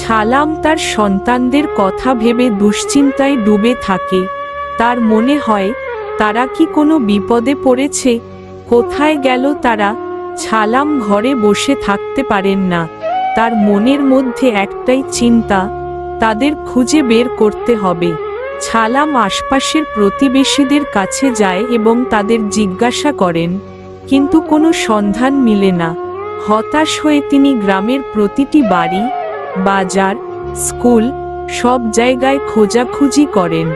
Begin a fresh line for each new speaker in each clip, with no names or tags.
ছালাম তার সন্তানদের কথা ভেবে দুশ্চিন্তায় ডুবে থাকে। তার মনে হয়, তারা কি কোনো বিপদে পড়েছে? কোথায় গেল তারা? ছালাম ঘরে বসে থাকতে পারেন না। তার মনের মধ্যে একটাই চিন্তা, তাদের খুঁজে বের করতে হবে। ছালাম আশপাশের প্রতিবেশীদের কাছে যায় এবং তাদের জিজ্ঞাসা করেন, কিন্তু কোনো সন্ধান মিলে না। হতাশ হয়ে তিনি গ্রামের প্রতিটি বাড়ি, বাজার, স্কুল, সব জায়গায় খোঁজাখুঁজি করেন।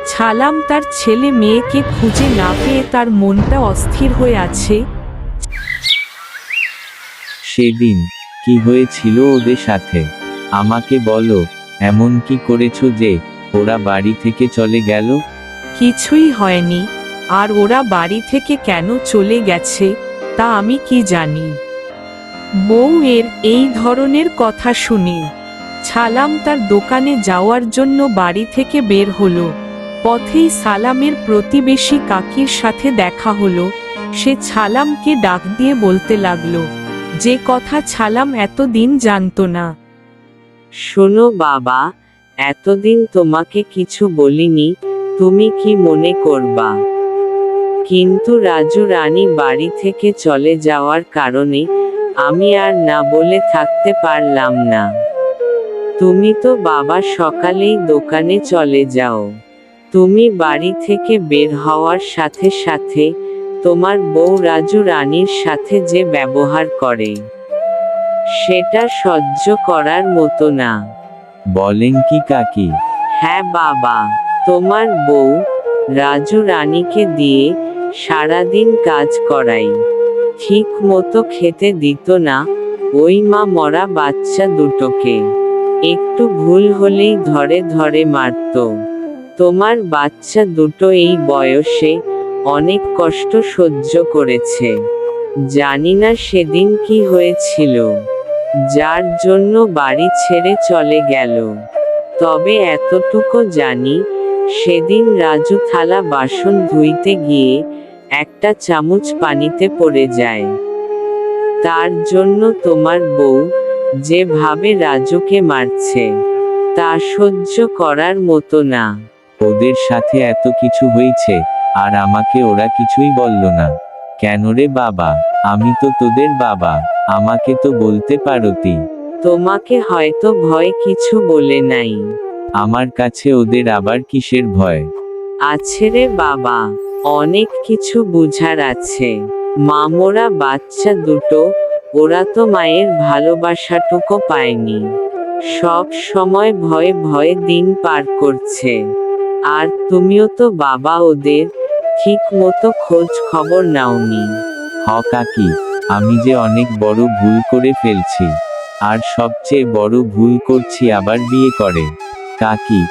ছালাম তার ছেলে মেয়েকে খুঁজে না পেয়ে তার মনটা অস্থির হয়ে আছে।
সেদিন কি হয়েছিল ওদের সাথে? আমাকে বলো, এমন কি করেছো যে ওরা বাড়ি থেকে চলে গেল?
কিছুই হয়নি, আর ওরা বাড়ি থেকে কেন চলে গেছে তা আমি কি জানি। বউ এর এই ধরনের কথা শুনে ছালাম তার দোকানে যাওয়ার জন্য বাড়ি থেকে বের হলো। পথেই সালামের প্রতিবেশী কাকির সাথে দেখা হলো। সে ছালামকে ডাক দিয়ে বলতে লাগলো, যে কথা ছালাম এতদিন জানতো না।
শোনো বাবা, এতদিন তোমাকে কিছু বলিনি, তুমি কি মনে করবা? কিন্তু রাজু রানী বাড়ি থেকে চলে যাওয়ার কারণে আমি আর না বলে থাকতে পারলাম না। তুমি তো বাবা সকালেই দোকানে চলে যাও। তুমি বাড়ি থেকে বের হওয়ার সাথে সাথে তোমার বউ রাজু রানীর সাথে যে ব্যবহার করে, সেটা সহ্য করার মতো না।
বলেন কি কাকি?
হ্যাঁ বাবা, তোমার বউ রাজু রানীকে দিয়ে সারাদিন কাজ করাই, ঠিক মতো খেতে দিত না। ওই মা মরা বাচ্চা দুটোকে একটু ভুল হলেই ধরে ধরে মারত। তোমার বাচ্চা দুটো এই বয়সে অনেক কষ্ট সহ্য করেছে। জানি না সেদিন কি হয়েছিল, যার জন্য বাড়ি ছেড়ে চলে গেল। তবে এতটুকু জানি, সেদিন রাজু থালা বাসন ধুইতে গিয়ে একটা চামচ পানিতে পড়ে যায়। তার জন্য তোমার বউ যেভাবে রাজুকে মারছে, তা সহ্য করার মতো না।
ওদের সাথে এত কিছু হয়েছে, আর আমাকে ওরা কিছুই বলল না কেন রে বাবা? আমি তো তোদের বাবা, আমাকে তো বলতে পারতি।
তোমাকে হয়তো ভয় কিছু বলে নাই।
আমার কাছে ওদের আবার কিসের ভয়?
আছে রে বাবা, অনেক কিছু বুঝার আছে। মামোরা বাচ্চা দুটো, ওরা তো মায়ের ভালোবাসাটুকু পায়নি। সব সময় ভয়ে ভয়ে দিন পার করছে। আর তুমিও তো বাবা ওদের ঠিক মতো খোঁজ খবর নাওনি।
কাকি, আমি যে অনেক বড় ভুল করে ফেলছি। আর সবচেয়ে বড় ভুল করছি আবার বিয়ে করে। কাকি,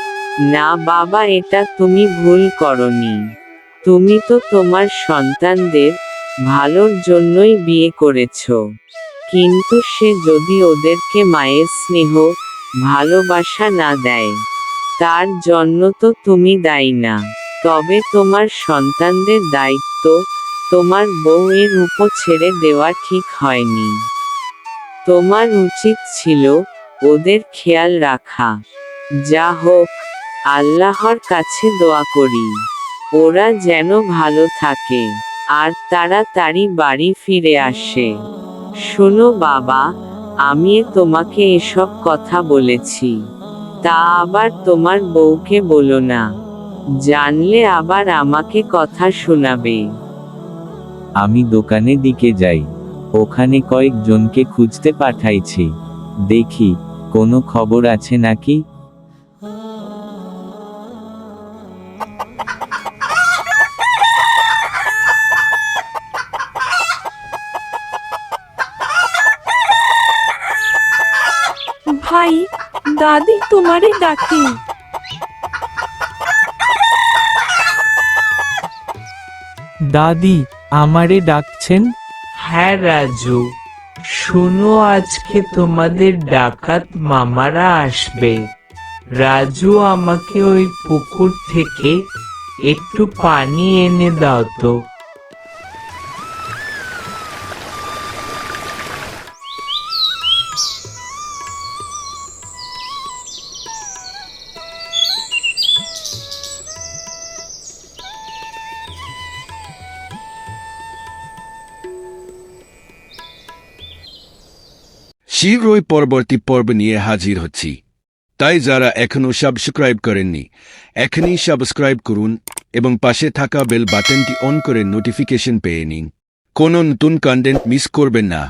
না বাবা, এটা তুমি ভুল করনি। তুমি তো তোমার সন্তানদের ভালোর জন্যই বিয়ে করেছো। কিন্তু সে যদি ওদেরকে মায়ের স্নেহ, ভালোবাসা না দেয়, তার জন্য তো তুমি দায়ী না। তবে তোমার সন্তানদের দায়িত্ব তোমার বউয়ের উপর ছেড়ে দেওয়া ঠিক হয়নি। তোমার উচিত ছিল ওদের খেয়াল রাখা। যা হোক, আল্লাহর কাছে দোয়া করি ওরা যেন ভালো থাকে আর তাড়াতাড়ি বাড়ি ফিরে আসে। শোনো বাবা, আমি তোমাকে এসব কথা বলেছি, তা আবার তোমার বউকে বলো না। জানলে আবার আমাকে কথা শোনাবে।
আমি দোকানে দিকে যাই। ওখানে কয়েকজনকে খুঁজতে পাঠাইছি, দেখি কোনো খবর আছে নাকি।
ভাই, দাদি তোমারে ডাকে।
দাদি আমারে ডাকছেন?
হ্যাঁ রাজু, শুনো, আজকে তোমাদের ডাকাত মামারা আসবে। রাজু, আমাকে ওই পুকুর থেকে একটু পানি এনে দাও তো।
শীঘ্রই পরবর্তী পর্ব নিয়ে হাজির হচ্ছি। তাই যারা এখনও সাবস্ক্রাইব করেননি এখনই সাবস্ক্রাইব করুন এবং পাশে থাকা বেল বাটনটি অন করে নোটিফিকেশন পেয়ে নিন। কোনো নতুন কন্টেন্ট মিস করবেন না।